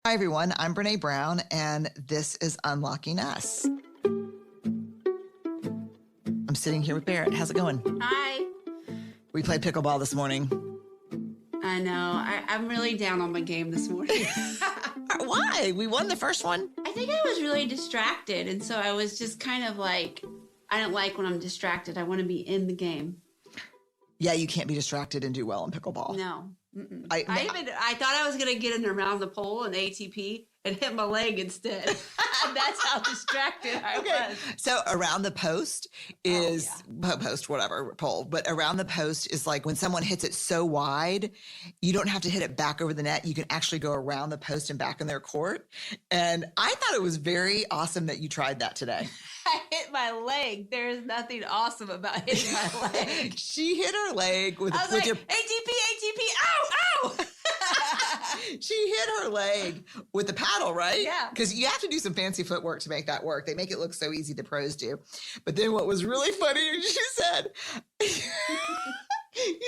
Hi, everyone. I'm Brene Brown, and this is Unlocking Us. I'm sitting here with Barrett. How's it going? Hi. We played pickleball this morning. I know. I'm really down on my game this morning. Why? We won the first one. I think I was really distracted, and so I was just kind of like, I don't like when I'm distracted. I want to be in the game. Yeah, you can't be distracted and do well in pickleball. No. I thought I was going to get in around the pole in ATP and hit my leg instead. That's how distracted I was. So around the post is post, whatever, pole, but around the post is like when someone hits it so wide, you don't have to hit it back over the net. You can actually go around the post and back in their court. And I thought it was very awesome that you tried that today. I hit my leg. There is nothing awesome about hitting my leg. She hit her leg with your ATP, ow. She hit her leg with the paddle, right? Yeah. Because you have to do some fancy footwork to make that work. They make it look so easy, the pros do. But then what was really funny is you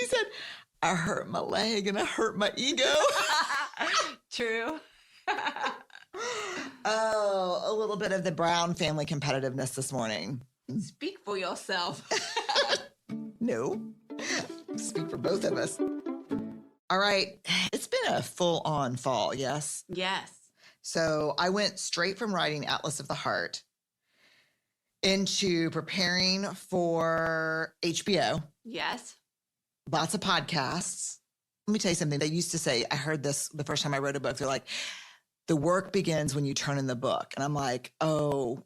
said, I hurt my leg and I hurt my ego. True. Oh, a little bit of the Brown family competitiveness this morning. Speak for yourself. No. Speak for both of us. All right. It's been a full-on fall, yes? Yes. So I went straight from writing Atlas of the Heart into preparing for HBO. Yes. Lots of podcasts. Let me tell you something. They used to say, I heard this the first time I wrote a book. They're like, the work begins when you turn in the book. And I'm like, oh,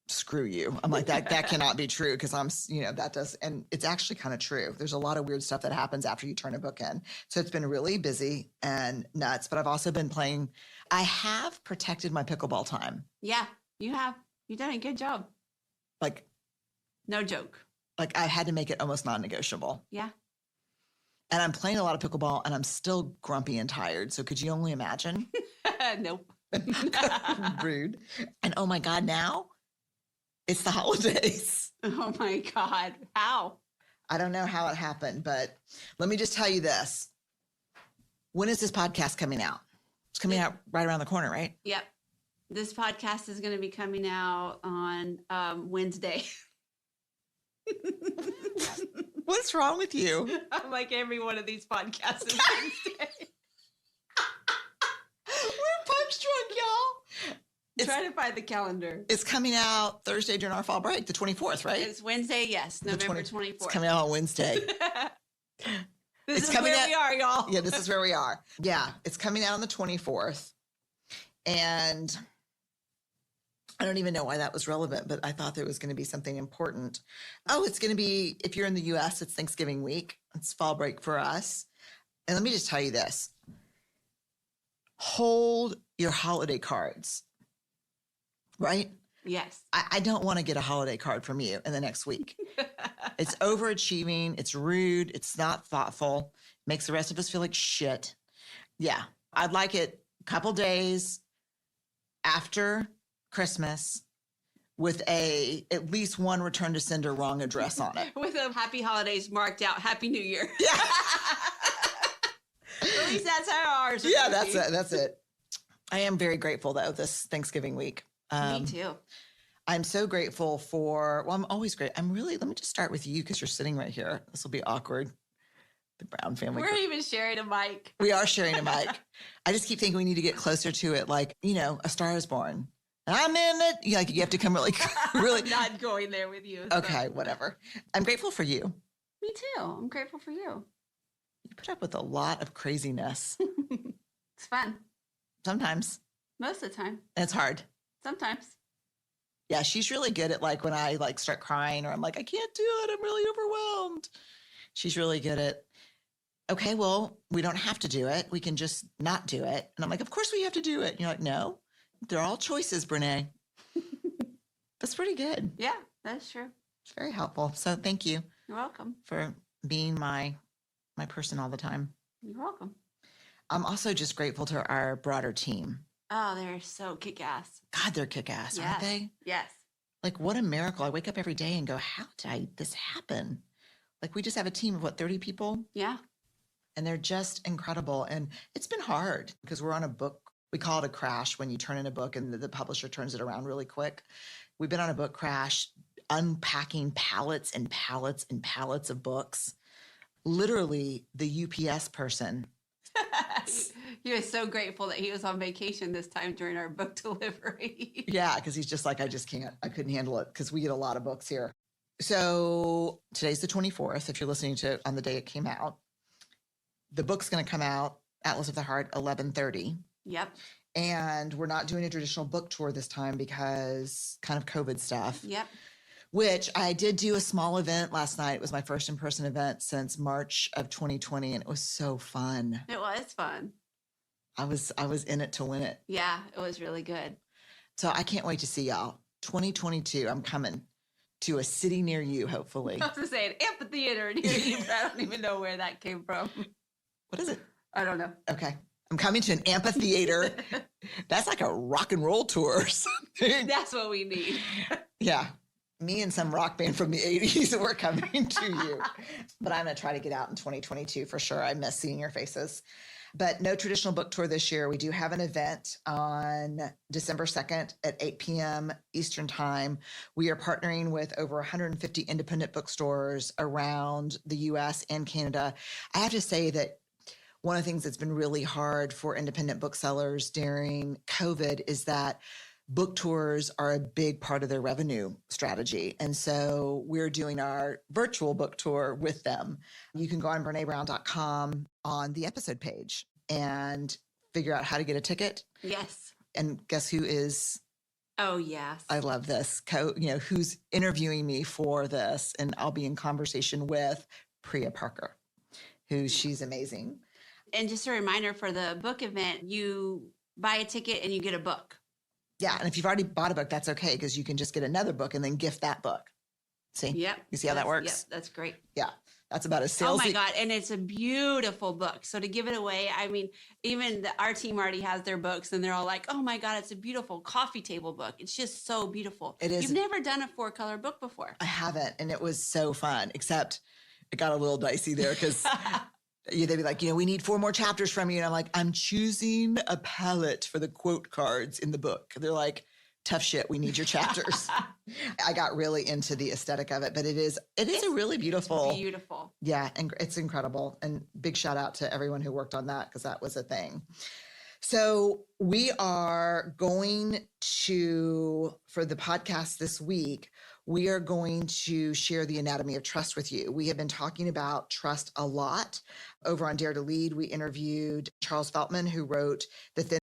screw you. I'm like, that cannot be true because that does. And it's actually kind of true. There's a lot of weird stuff that happens after you turn a book in. So it's been really busy and nuts, but I've also been playing. I have protected my pickleball time. Yeah, you have. You've done a good job. Like, no joke. Like I had to make it almost non-negotiable. Yeah. And I'm playing a lot of pickleball and I'm still grumpy and tired. So could you only imagine? Nope. Rude. And oh my God, now it's the holidays. Oh my God. How? I don't know how it happened, but let me just tell you this. When is this podcast coming out? It's coming out right around the corner, right? Yep. This podcast is going to be coming out on Wednesday. What's wrong with you? I'm like every one of these podcasts is Wednesday. We're punch drunk, y'all. Try to find the calendar. It's coming out Thursday during our fall break, the 24th, right? It's Wednesday, yes, November 24th. It's coming out on Wednesday. This is where we are, y'all. Yeah, this is where we are. Yeah, it's coming out on the 24th. And I don't even know why that was relevant, but I thought there was going to be something important. Oh, it's going to be, if you're in the U.S., it's Thanksgiving week. It's fall break for us. And let me just tell you this. Hold your holiday cards, right? Yes. I don't want to get a holiday card from you in the next week. It's overachieving. It's rude. It's not thoughtful. Makes the rest of us feel like shit. Yeah. I'd like it a couple days after Christmas with at least one return to sender wrong address on it. With a happy holidays marked out, Happy New Year. Yeah. At least that's how ours are. Yeah, that's it. That's it. I am very grateful though this Thanksgiving week. Me too. I'm so grateful I'm always great. Let me just start with you because you're sitting right here. This will be awkward. The Brown family. We're even sharing a mic. We are sharing a mic. I just keep thinking we need to get closer to it. Like, A Star is Born. I'm in it. You have to come really. I'm not going there with you. Okay, whatever. I'm grateful for you. Me too. I'm grateful for you. You put up with a lot of craziness. It's fun. Sometimes. Most of the time. And it's hard. Sometimes. Yeah, she's really good at when I start crying or I'm like, I can't do it. I'm really overwhelmed. She's really good at, okay, well, we don't have to do it. We can just not do it. And I'm like, of course we have to do it. And you're like, no, they're all choices, Brene. That's pretty good. Yeah, that's true. It's very helpful. So thank you. You're welcome. For being my person all the time. You're welcome. I'm also just grateful to our broader team. Oh, they're so kick-ass. God, they're kick-ass, yes. Aren't they? Yes. Like, what a miracle. I wake up every day and go, how did this happen? Like, we just have a team of, 30 people? Yeah. And they're just incredible. And it's been hard because we're on a book We call it a crash when you turn in a book and the publisher turns it around really quick. We've been on a book crash, unpacking pallets and pallets and pallets of books. Literally, the UPS person. He was so grateful that he was on vacation this time during our book delivery. Yeah, because he's just like, I couldn't handle it because we get a lot of books here. So today's the 24th, if you're listening to it on the day it came out. The book's going to come out, Atlas of the Heart, 11:30. Yep. And we're not doing a traditional book tour this time because kind of COVID stuff. Yep. Which I did do a small event last night. It was my first in-person event since March of 2020, and it was so fun. It was fun. I was in it to win it. Yeah, it was really good. So I can't wait to see y'all. 2022, I'm coming to a city near you, hopefully. I was going to say an amphitheater near you, but I don't even know where that came from. What is it? I don't know. Okay. I'm coming to an amphitheater. That's like a rock and roll tour or something. That's what we need. Yeah. Me and some rock band from the 80s, we're coming to you. But I'm going to try to get out in 2022 for sure. I miss seeing your faces. But no traditional book tour this year. We do have an event on December 2nd at 8 p.m. Eastern Time. We are partnering with over 150 independent bookstores around the U.S. and Canada. I have to say that one of the things that's been really hard for independent booksellers during COVID is that book tours are a big part of their revenue strategy. And so we're doing our virtual book tour with them. You can go on BreneBrown.com on the episode page and figure out how to get a ticket. Yes. And guess who is? Oh, yes. I love this. Who's interviewing me for this. And I'll be in conversation with Priya Parker, she's amazing. And just a reminder for the book event, you buy a ticket and you get a book. Yeah, and if you've already bought a book, that's okay because you can just get another book and then gift that book. See? Yep. You see how that works? Yep, that's great. Yeah, that's about as salesy. Oh my God, and it's a beautiful book. So to give it away, I mean, even our team already has their books and they're all like, oh my God, it's a beautiful coffee table book. It's just so beautiful. It is. You've never done a 4-color book before. I haven't, and it was so fun, except it got a little dicey there because they'd be like, we need 4 more chapters from you. And I'm like, I'm choosing a palette for the quote cards in the book. They're like, tough shit, we need your chapters. I got really into the aesthetic of it, but it is a really beautiful. Beautiful. Yeah, and it's incredible. And big shout out to everyone who worked on that because that was a thing. So we are going to, for the podcast this week, we are going to share the anatomy of trust with you. We have been talking about trust a lot. Over on Dare to Lead, we interviewed Charles Feltman, who wrote The Thin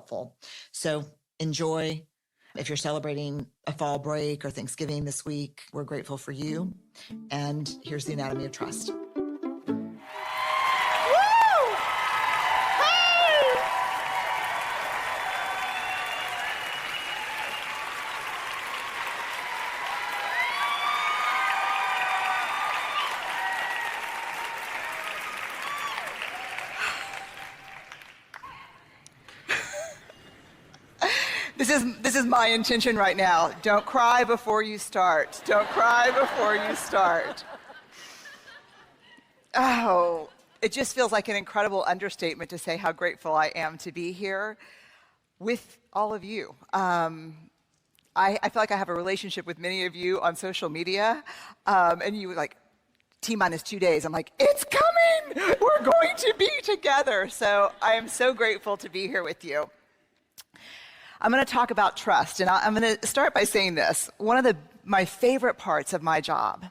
helpful. So enjoy. If you're celebrating a fall break or Thanksgiving this week, we're grateful for you. And here's the anatomy of trust. This is my intention right now. Don't cry before you start. Don't cry before you start. Oh, it just feels like an incredible understatement to say how grateful I am to be here. with all of you. I feel like I have a relationship with many of you on social media, and you were like, T-minus 2 days. I'm like, it's coming! We're going to be together. So I am so grateful to be here with you. I'm going to talk about trust, and I'm going to start by saying this. One of my favorite parts of my job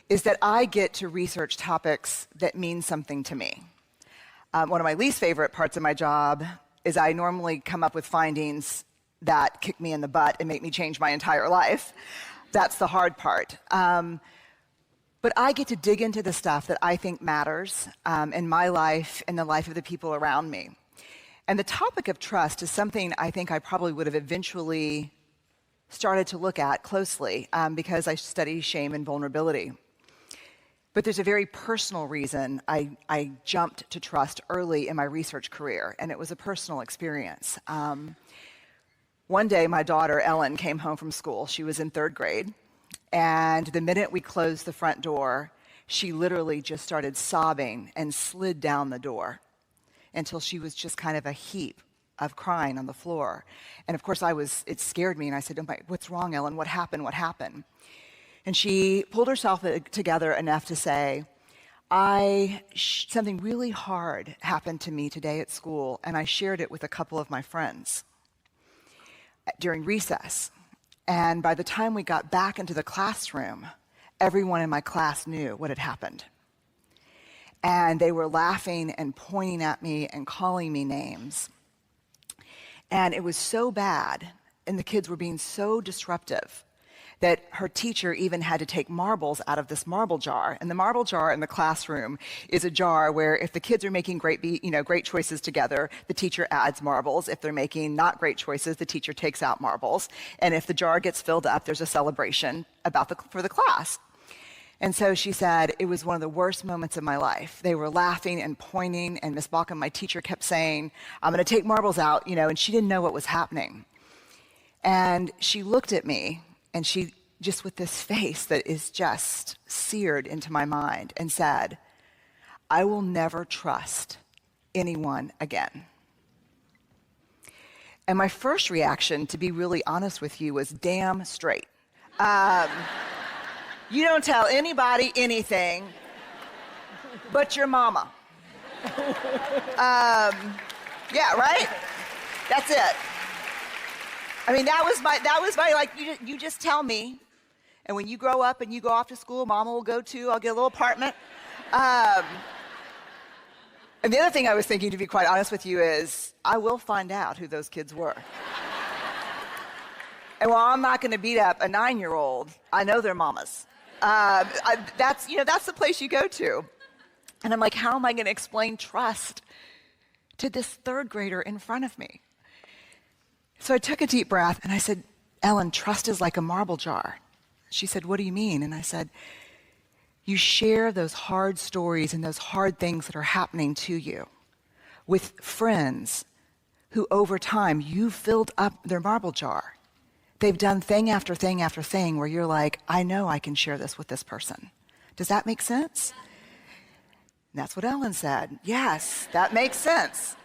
is that I get to research topics that mean something to me. One of my least favorite parts of my job is I normally come up with findings that kick me in the butt and make me change my entire life. That's the hard part. But I get to dig into the stuff that I think matters in my life and the life of the people around me. And the topic of trust is something I think I probably would have eventually started to look at closely because I study shame and vulnerability. But there's a very personal reason I jumped to trust early in my research career, and it was a personal experience. One day, my daughter, Ellen, came home from school. She was in 3rd grade. And the minute we closed the front door, she literally just started sobbing and slid down the door until she was just kind of a heap of crying on the floor. And of course, it scared me, and I said, "Oh my, what's wrong, Ellen? What happened? What happened?" And she pulled herself together enough to say, something really hard happened to me today at school, and I shared it with a couple of my friends during recess. And by the time we got back into the classroom, everyone in my class knew what had happened. And they were laughing and pointing at me and calling me names. And it was so bad, and the kids were being so disruptive, that her teacher even had to take marbles out of this marble jar. And the marble jar in the classroom is a jar where if the kids are making great choices together, the teacher adds marbles. If they're making not great choices, the teacher takes out marbles. And if the jar gets filled up, there's a celebration for the class. And so she said, it was one of the worst moments of my life. They were laughing and pointing, and Miss Balkin, my teacher, kept saying, "I'm going to take marbles out," and she didn't know what was happening. And she looked at me, and she, just with this face that is just seared into my mind, and said, "I will never trust anyone again." And my first reaction, to be really honest with you, was damn straight. You don't tell anybody anything but your mama. Yeah, right? That's it. I mean, that was my like, you just tell me. And when you grow up and you go off to school, mama will go too. I'll get a little apartment. And the other thing I was thinking, to be quite honest with you, is I will find out who those kids were. And while I'm not going to beat up a 9-year-old, I know their mamas. That's the place you go to. And I'm like, how am I going to explain trust to this 3rd grader in front of me? So I took a deep breath and I said, "Ellen, trust is like a marble jar." She said, "What do you mean?" And I said, "You share those hard stories and those hard things that are happening to you with friends who over time you filled up their marble jar. They've done thing after thing after thing where you're like, I know I can share this with this person. Does that make sense?" And that's what Ellen said. Yes, that makes sense.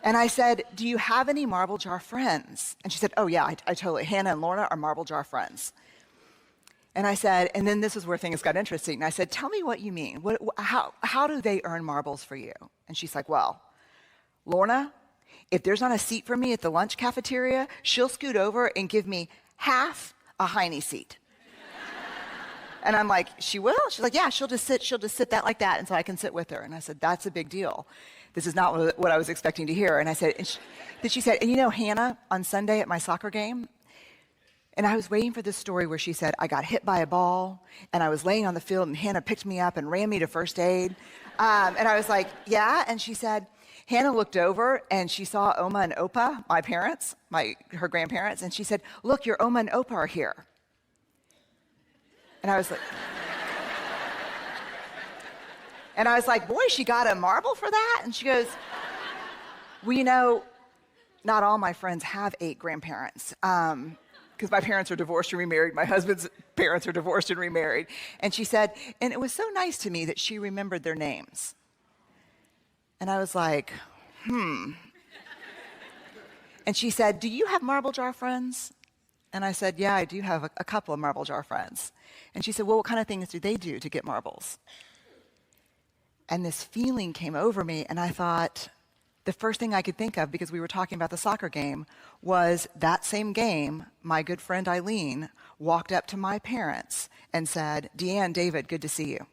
And I said, "Do you have any marble jar friends?" And she said, "Oh yeah, I totally. Hannah and Lorna are marble jar friends." And I said, and then this is where things got interesting. And I said, "Tell me what you mean. How do they earn marbles for you?" And she's like, "Well, Lorna, if there's not a seat for me at the lunch cafeteria, she'll scoot over and give me half a Heine seat." And I'm like, "She will?" She's like, "Yeah, she'll just sit that like that, and so I can sit with her." And I said, "That's a big deal. This is not what I was expecting to hear." And I said, she said, "And you know Hannah on Sunday at my soccer game?" And I was waiting for this story where she said, "I got hit by a ball, and I was laying on the field, and Hannah picked me up and ran me to first aid." And I was like, "Yeah?" And she said, Hannah looked over, and she saw Oma and Opa, my parents, her grandparents, and she said, "Look, your Oma and Opa are here." And I was like, "Boy, she got a marble for that?" And she goes, "Well, not all my friends have 8 grandparents. Because my parents are divorced and remarried. My husband's parents are divorced and remarried." And she said, "And it was so nice to me that she remembered their names." And I was like, And And she said, "Do you have marble jar friends?" And I said, "Yeah, I do have a couple of marble jar friends." And she said, "Well, what kind of things do they do to get marbles?" And this feeling came over me, and I thought, the first thing I could think of, because we were talking about the soccer game, was that same game, my good friend Eileen walked up to my parents and said, "Deanne, David, good to see you."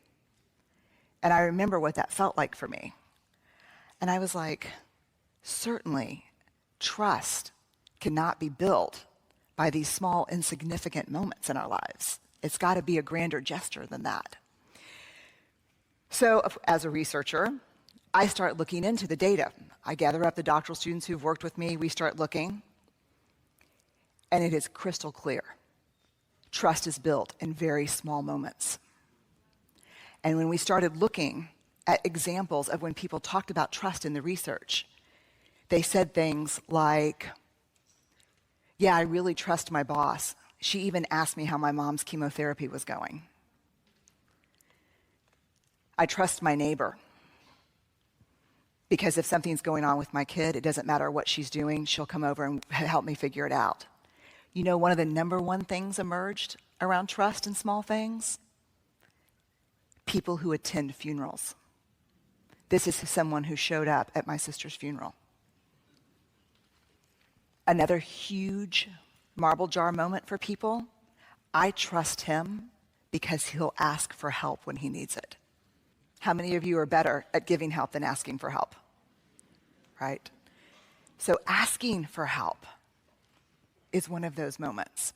And I remember what that felt like for me. And I was like, certainly, trust cannot be built by these small, insignificant moments in our lives. It's got to be a grander gesture than that. So as a researcher, I start looking into the data. I gather up the doctoral students who've worked with me. We start looking, and it is crystal clear. Trust is built in very small moments. And when we started looking at examples of when people talked about trust in the research, they said things like, "Yeah, I really trust my boss. She even asked me how my mom's chemotherapy was going. I trust my neighbor, because if something's going on with my kid, it doesn't matter what she's doing, she'll come over and help me figure it out." You know, one of the number one things emerged around trust in small things? People who attend funerals. This is someone who showed up at my sister's funeral. Another huge marble jar moment for people: I trust him because he'll ask for help when he needs it. How many of you are better at giving help than asking for help? Right? So asking for help is one of those moments.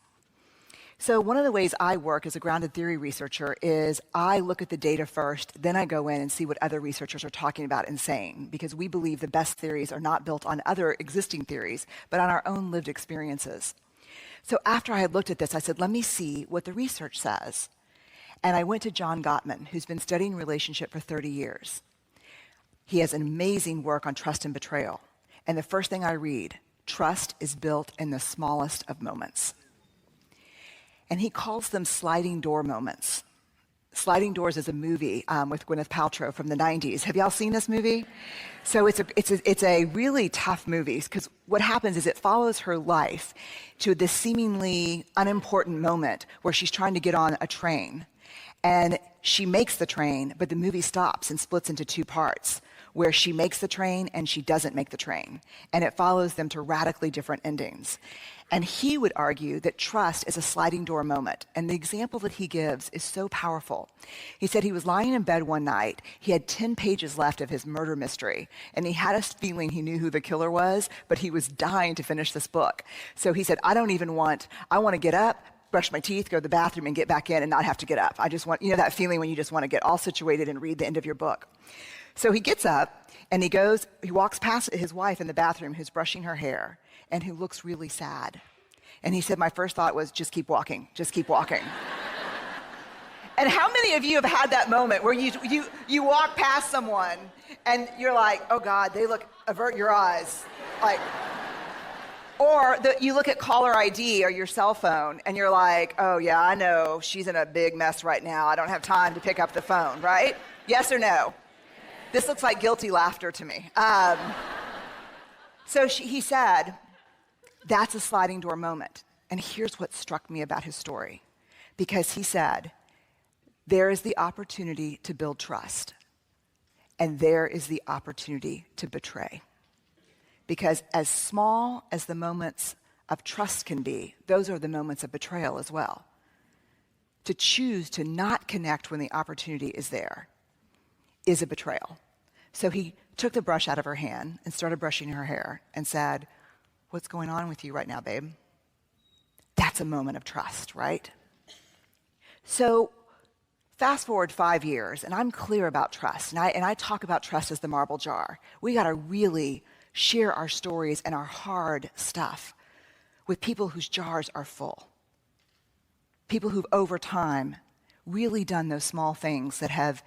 So one of the ways I work as a grounded theory researcher is I look at the data first, then I go in and see what other researchers are talking about and saying, because we believe the best theories are not built on other existing theories, but on our own lived experiences. So after I had looked at this, I said, let me see what the research says. And I went to John Gottman, who's been studying relationship for 30 years. He has an amazing work on trust and betrayal. And the first thing I read, trust is built in the smallest of moments. And he calls them sliding door moments. Sliding Doors is a movie with Gwyneth Paltrow from the 90s. Have y'all seen this movie? So it's a really tough movie, because what happens is it follows her life to this seemingly unimportant moment where she's trying to get on a train. And she makes the train, but the movie stops and splits into two parts, where she makes the train and she doesn't make the train. And it follows them to radically different endings. And he would argue that trust is a sliding door moment. And the example that he gives is so powerful. He said he was lying in bed one night. He had 10 pages left of his murder mystery. And he had a feeling he knew who the killer was, but he was dying to finish this book. So he said, I want to get up, brush my teeth, go to the bathroom, and get back in and not have to get up. I just want, that feeling when you just want to get all situated and read the end of your book. So he gets up and he walks past his wife in the bathroom who's brushing her hair and who looks really sad. And he said, my first thought was, just keep walking, just keep walking. And how many of you have had that moment where you walk past someone and you're like, oh God, avert your eyes. You look at caller ID or your cell phone and you're like, oh yeah, I know, she's in a big mess right now. I don't have time to pick up the phone, right? Yes or no? This looks like guilty laughter to me. He said, that's a sliding door moment. And here's what struck me about his story. Because he said, there is the opportunity to build trust. And there is the opportunity to betray. Because as small as the moments of trust can be, those are the moments of betrayal as well. To choose to not connect when the opportunity is there is a betrayal. So he took the brush out of her hand and started brushing her hair and said, what's going on with you right now, babe? That's a moment of trust, right? So fast forward 5 years, and I'm clear about trust. And I talk about trust as the marble jar. We got to really share our stories and our hard stuff with people whose jars are full. People who've, over time, really done those small things that have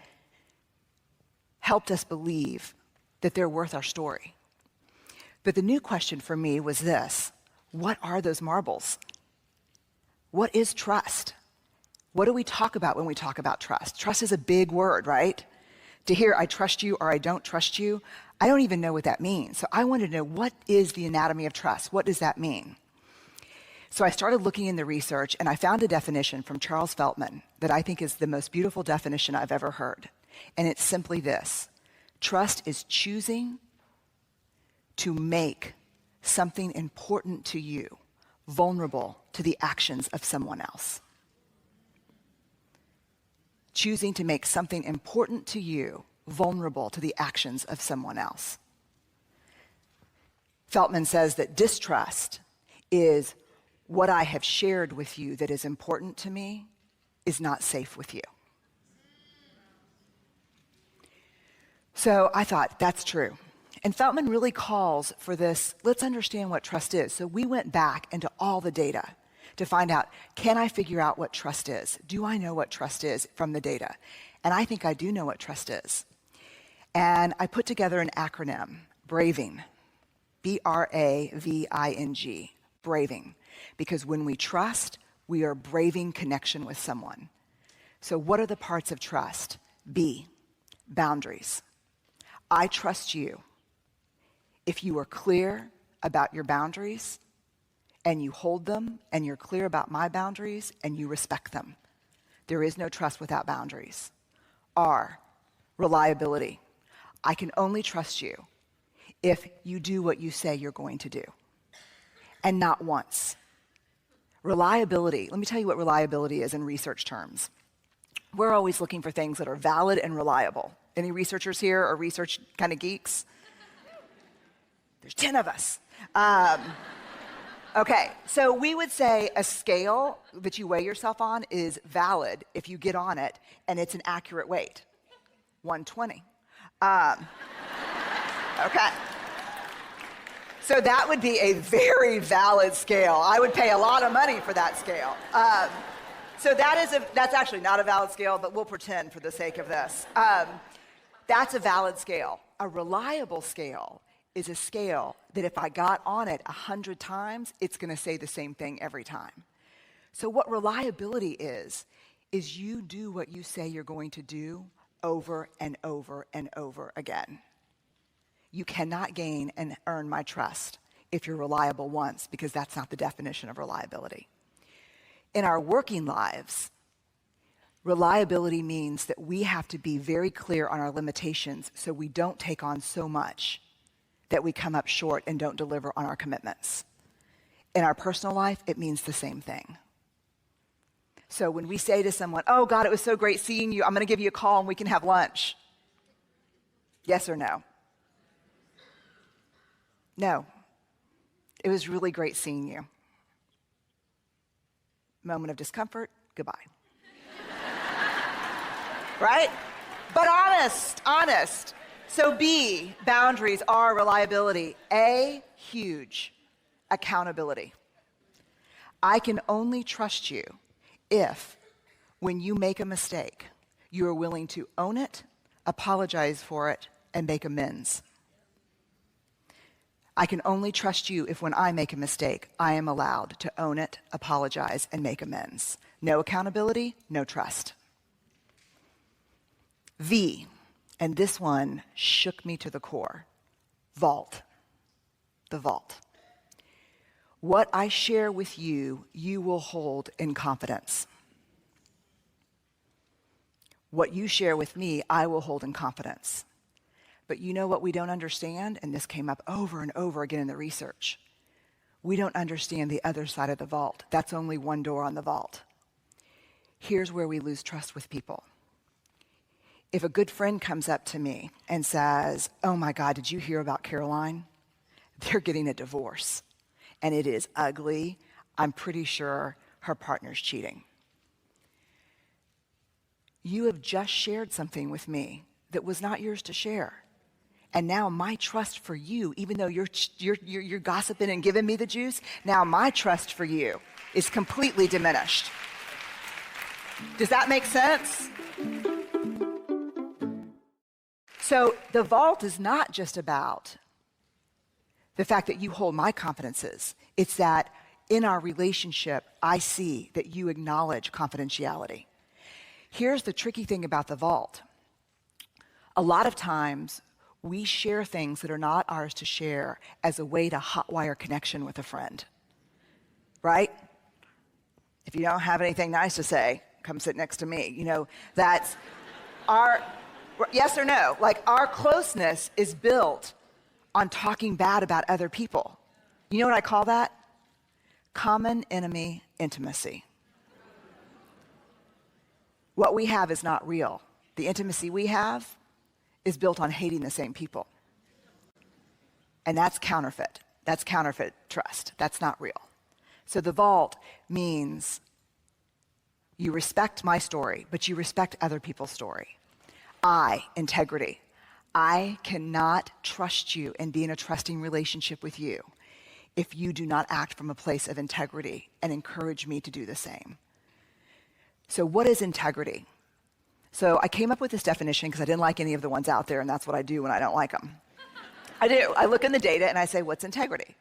helped us believe that they're worth our story. But the new question for me was this: what are those marbles? What is trust? What do we talk about when we talk about trust? Trust is a big word, right? To hear I trust you or I don't trust you, I don't even know what that means. So I wanted to know, what is the anatomy of trust? What does that mean? So I started looking in the research, and I found a definition from Charles Feltman that I think is the most beautiful definition I've ever heard. And it's simply this: trust is choosing to make something important to you vulnerable to the actions of someone else. Choosing to make something important to you vulnerable to the actions of someone else. Feltman says that distrust is what I have shared with you that is important to me is not safe with you. So I thought, that's true. And Feltman really calls for this, let's understand what trust is. So we went back into all the data to find out, can I figure out what trust is? Do I know what trust is from the data? And I think I do know what trust is. And I put together an acronym, BRAVING, B-R-A-V-I-N-G, braving. Because when we trust, we are braving connection with someone. So what are the parts of trust? B, boundaries. I trust you if you are clear about your boundaries and you hold them and you're clear about my boundaries and you respect them. There is no trust without boundaries. R, reliability. I can only trust you if you do what you say you're going to do, and not once. Reliability, let me tell you what reliability is in research terms. We're always looking for things that are valid and reliable. Any researchers here or research kind of geeks? There's 10 of us. Okay, so we would say a scale that you weigh yourself on is valid if you get on it and it's an accurate weight. 120. Okay. So that would be a very valid scale. I would pay a lot of money for that scale. So that's actually not a valid scale, but we'll pretend for the sake of this. That's a valid scale. A reliable scale is a scale that if I got on it 100 times, it's going to say the same thing every time. So what reliability is you do what you say you're going to do over and over and over again. You cannot gain and earn my trust if you're reliable once, because that's not the definition of reliability. In our working lives, reliability means that we have to be very clear on our limitations so we don't take on so much that we come up short and don't deliver on our commitments. In our personal life, it means the same thing. So when we say to someone, oh God, it was so great seeing you, I'm going to give you a call and we can have lunch. Yes or no? No. It was really great seeing you. Moment of discomfort, goodbye. Right? But honest. So B, boundaries. R, reliability. A, huge, accountability. I can only trust you if, when you make a mistake, you are willing to own it, apologize for it, and make amends. I can only trust you if, when I make a mistake, I am allowed to own it, apologize, and make amends. No accountability, no trust. V, and this one shook me to the core. Vault. The vault. What I share with you, you will hold in confidence. What you share with me, I will hold in confidence. But you know what we don't understand? And this came up over and over again in the research. We don't understand the other side of the vault. That's only one door on the vault. Here's where we lose trust with people. If a good friend comes up to me and says, oh my God, did you hear about Caroline? They're getting a divorce. And it is ugly. I'm pretty sure her partner's cheating. You have just shared something with me that was not yours to share. And now my trust for you, even though you're gossiping and giving me the juice, now my trust for you is completely diminished. Does that make sense? So the vault is not just about the fact that you hold my confidences. It's that in our relationship, I see that you acknowledge confidentiality. Here's the tricky thing about the vault. A lot of times, we share things that are not ours to share as a way to hotwire connection with a friend, right? If you don't have anything nice to say, come sit next to me. That's our, yes or no? Like, our closeness is built on talking bad about other people. You know what I call that? Common enemy intimacy. What we have is not real. The intimacy we have is built on hating the same people. And that's counterfeit. That's counterfeit trust. That's not real. So the vault means you respect my story, but you respect other people's story. Integrity. I cannot trust you and be in a trusting relationship with you if you do not act from a place of integrity and encourage me to do the same. So what is integrity? So I came up with this definition because I didn't like any of the ones out there, and that's what I do when I don't like them. I do. I look in the data and I say, what's integrity?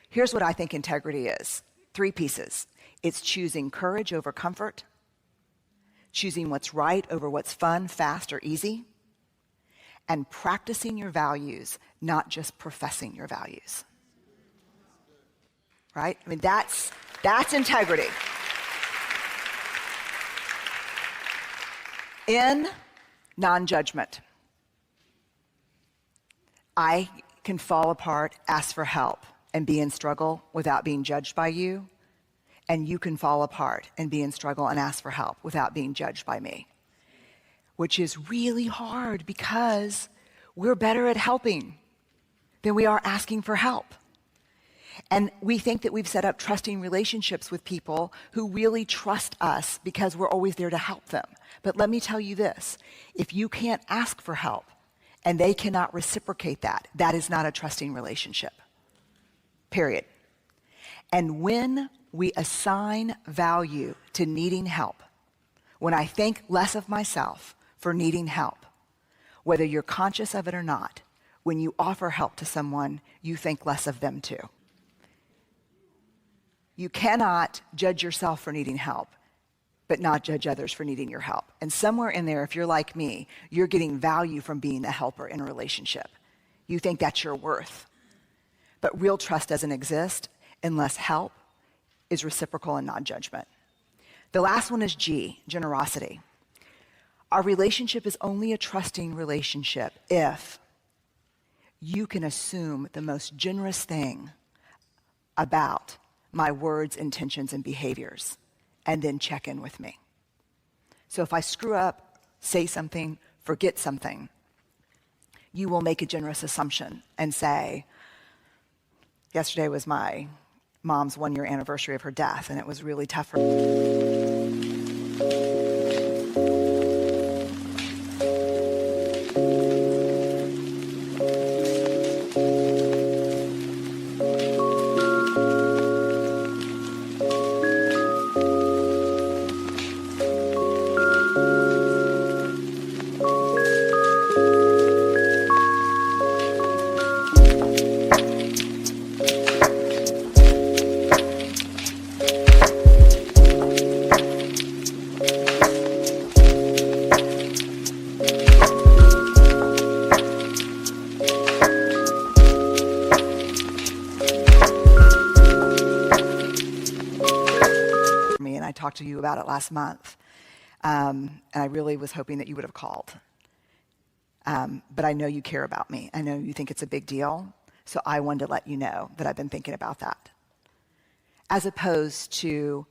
Here's what I think integrity is. 3 pieces. It's choosing courage over comfort, choosing what's right over what's fun, fast, or easy, and practicing your values, not just professing your values. Right? I mean, that's integrity. In non-judgment, I can fall apart, ask for help, and be in struggle without being judged by you. And you can fall apart and be in struggle and ask for help without being judged by me. Which is really hard because we're better at helping than we are asking for help. And we think that we've set up trusting relationships with people who really trust us because we're always there to help them. But let me tell you this, if you can't ask for help and they cannot reciprocate that, that is not a trusting relationship. Period. And when we assign value to needing help, when I think less of myself for needing help, whether you're conscious of it or not, when you offer help to someone, you think less of them too. You cannot judge yourself for needing help, but not judge others for needing your help. And somewhere in there, if you're like me, you're getting value from being a helper in a relationship. You think that's your worth. But real trust doesn't exist unless help is reciprocal and non-judgment. The last one is G, generosity. Our relationship is only a trusting relationship if you can assume the most generous thing about my words, intentions, and behaviors, and then check in with me. So if I screw up, say something, forget something, you will make a generous assumption and say, yesterday was my mom's 1-year anniversary of her death, and it was really tough for me. Talked to you about it last month, and I really was hoping that you would have called. But I know you care about me. I know you think it's a big deal, so I wanted to let you know that I've been thinking about that. As opposed to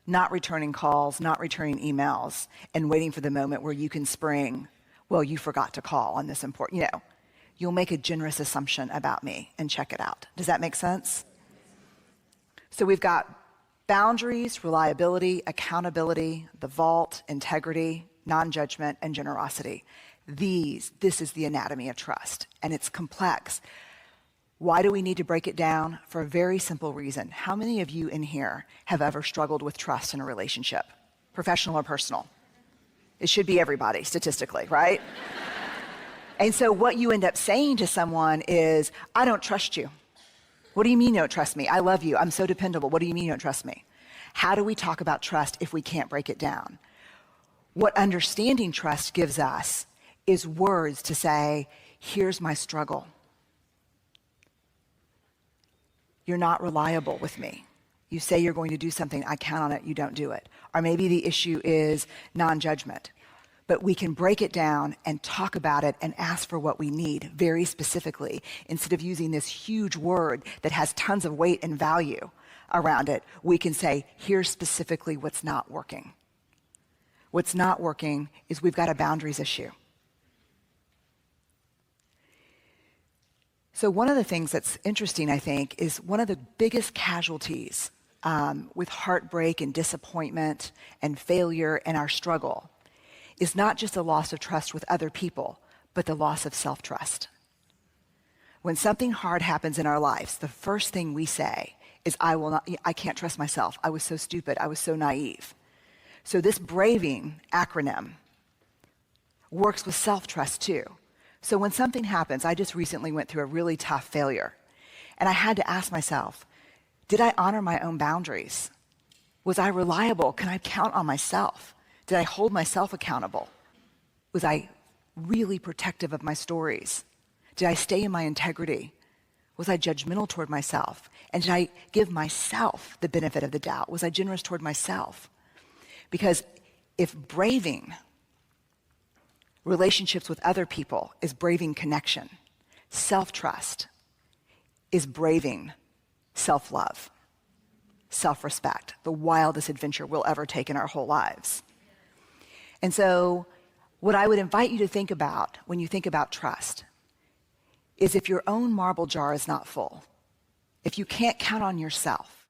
not returning calls, not returning emails, and waiting for the moment where you can spring, well, you forgot to call on this important, you'll make a generous assumption about me and check it out. Does that make sense? So we've got boundaries, reliability, accountability, the vault, integrity, non-judgment, and generosity. This is the anatomy of trust, and it's complex. Why do we need to break it down? For a very simple reason. How many of you in here have ever struggled with trust in a relationship, professional or personal? It should be everybody, statistically, right? And so what you end up saying to someone is, I don't trust you. What do you mean you don't trust me? I love you. I'm so dependable. What do you mean you don't trust me? How do we talk about trust if we can't break it down? What understanding trust gives us is words to say, here's my struggle. You're not reliable with me. You say you're going to do something, I count on it, you don't do it. Or maybe the issue is non-judgment. But we can break it down and talk about it and ask for what we need very specifically, instead of using this huge word that has tons of weight and value around it. We can say, here's specifically what's not working. What's not working is we've got a boundaries issue. So one of the things that's interesting, I think, is one of the biggest casualties with heartbreak and disappointment and failure and our struggle is not just the loss of trust with other people, but the loss of self-trust. When something hard happens in our lives, the first thing we say is, I can't trust myself. I was so stupid. I was so naive. So this braving acronym works with self-trust too. So when something happens, I just recently went through a really tough failure, and I had to ask myself, did I honor my own boundaries? Was I reliable? Can I count on myself? Did I hold myself accountable? Was I really protective of my stories? Did I stay in my integrity? Was I judgmental toward myself? And did I give myself the benefit of the doubt? Was I generous toward myself? Because if braving relationships with other people is braving connection, self-trust is braving self-love, self-respect, the wildest adventure we'll ever take in our whole lives. And so what I would invite you to think about when you think about trust is, if your own marble jar is not full, if you can't count on yourself,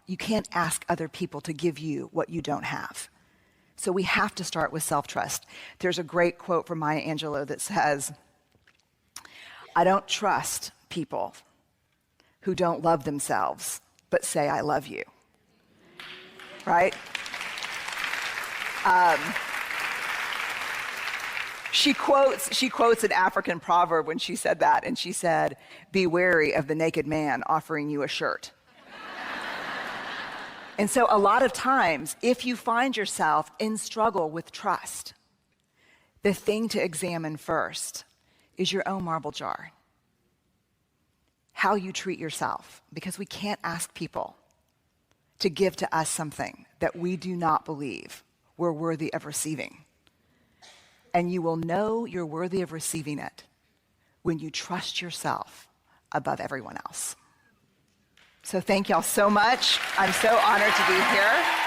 you can't ask other people to give you what you don't have. So we have to start with self-trust. There's a great quote from Maya Angelou that says, I don't trust people who don't love themselves, but say, I love you. Right? She quotes an African proverb when she said that, and she said, be wary of the naked man offering you a shirt. And so a lot of times, if you find yourself in struggle with trust, the thing to examine first is your own marble jar. How you treat yourself, because we can't ask people to give to us something that we do not believe we're worthy of receiving. And you will know you're worthy of receiving it when you trust yourself above everyone else. So thank y'all so much. I'm so honored to be here.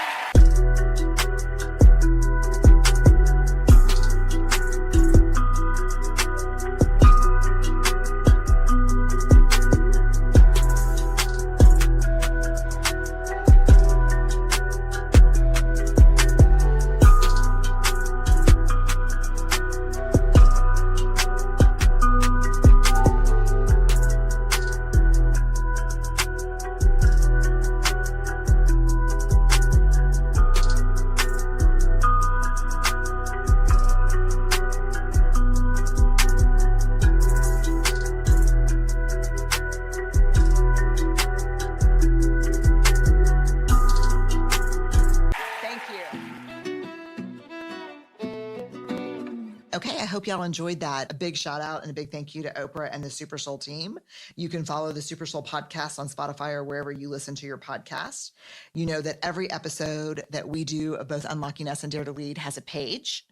Okay, I hope y'all enjoyed that. A big shout out and a big thank you to Oprah and the Super Soul team. You can follow the Super Soul podcast on Spotify or wherever you listen to your podcast. You know that every episode that we do of both Unlocking Us and Dare to Lead has a page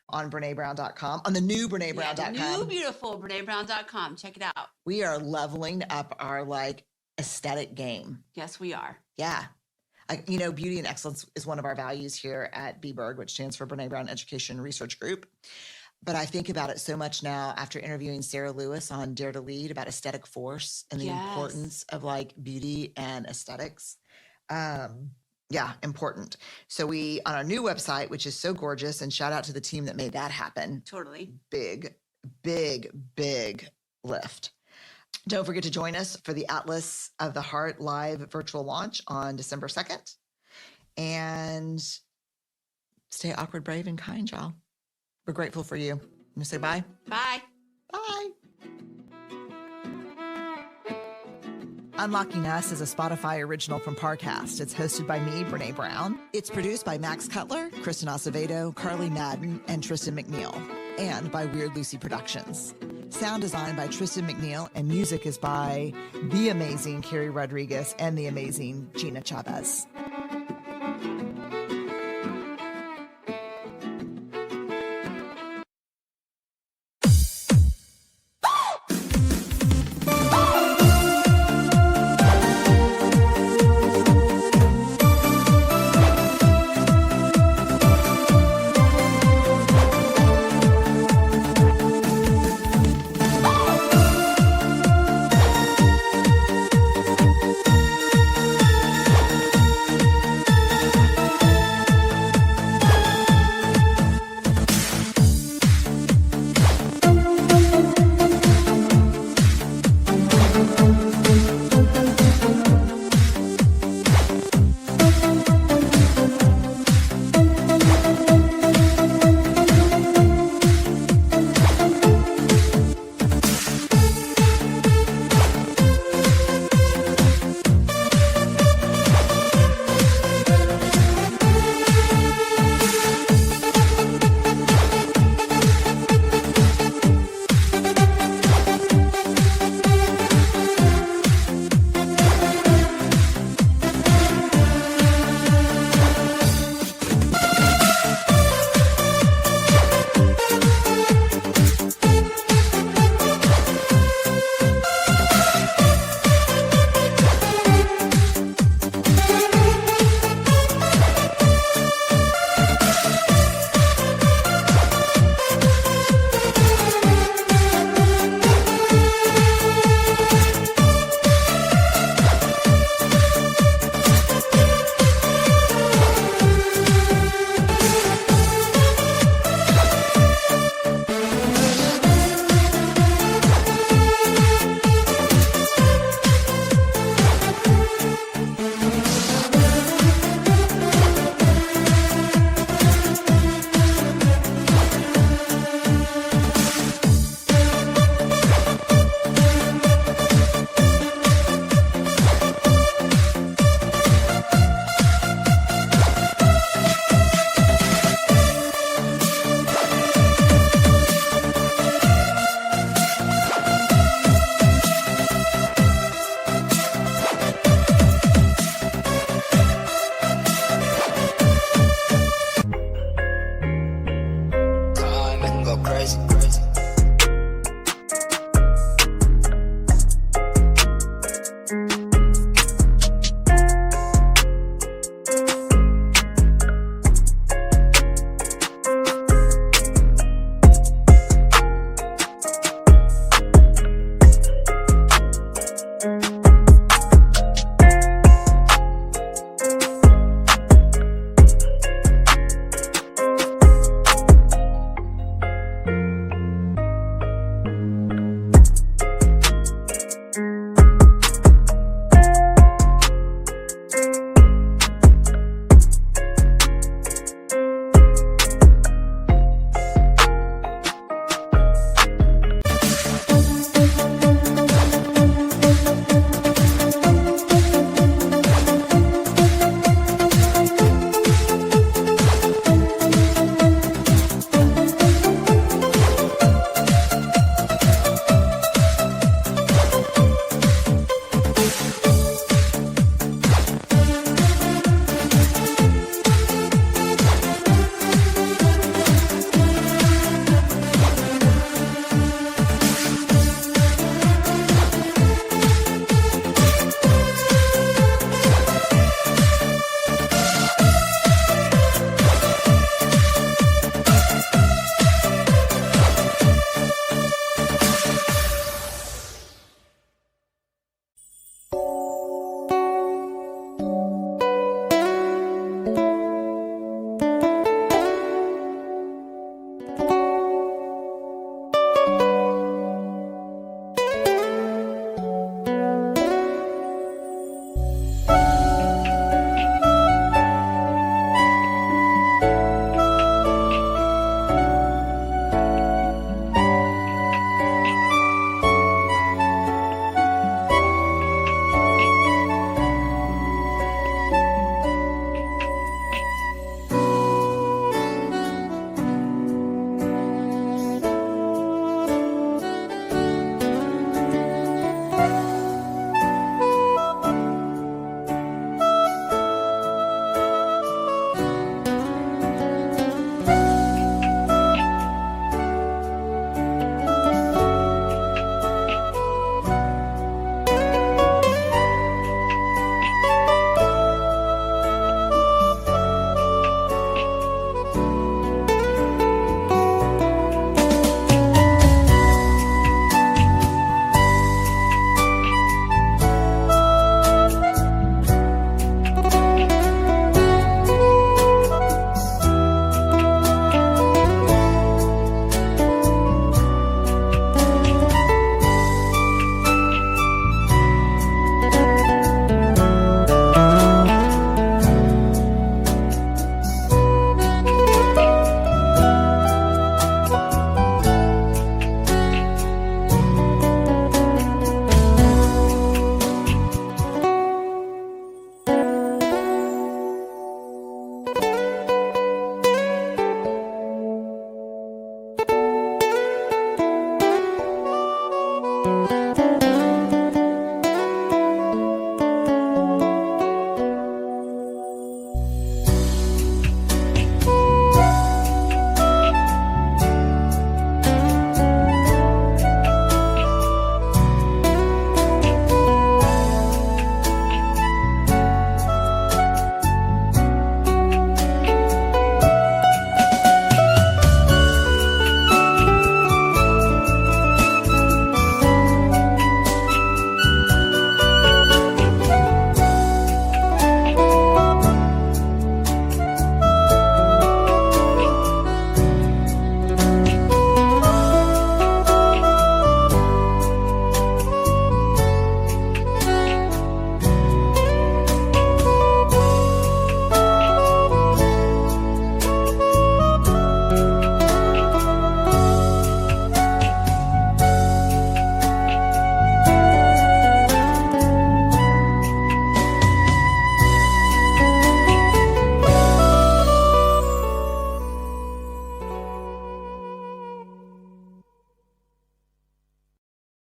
on BreneBrown.com, on the new BreneBrown.com. Yeah, the new beautiful BreneBrown.com. Check it out. We are leveling up our aesthetic game. Yes, we are. Yeah. Beauty and excellence is one of our values here at BBERG, which stands for Brene Brown Education Research Group. But I think about it so much now after interviewing Sarah Lewis on Dare to Lead about aesthetic force and the importance of beauty and aesthetics. Important. So we, on our new website, which is so gorgeous, and shout out to the team that made that happen. Totally. Big lift. Don't forget to join us for the Atlas of the Heart live virtual launch on December 2nd. And stay awkward, brave, and kind, y'all. We're grateful for you. You say bye? Bye. Bye. Unlocking Us is a Spotify original from Parcast. It's hosted by me, Brene Brown. It's produced by Max Cutler, Kristen Acevedo, Carly Madden, and Tristan McNeil. and by Weird Lucy Productions. Sound design by Tristan McNeil, and music is by the amazing Carrie Rodriguez and the amazing Gina Chavez.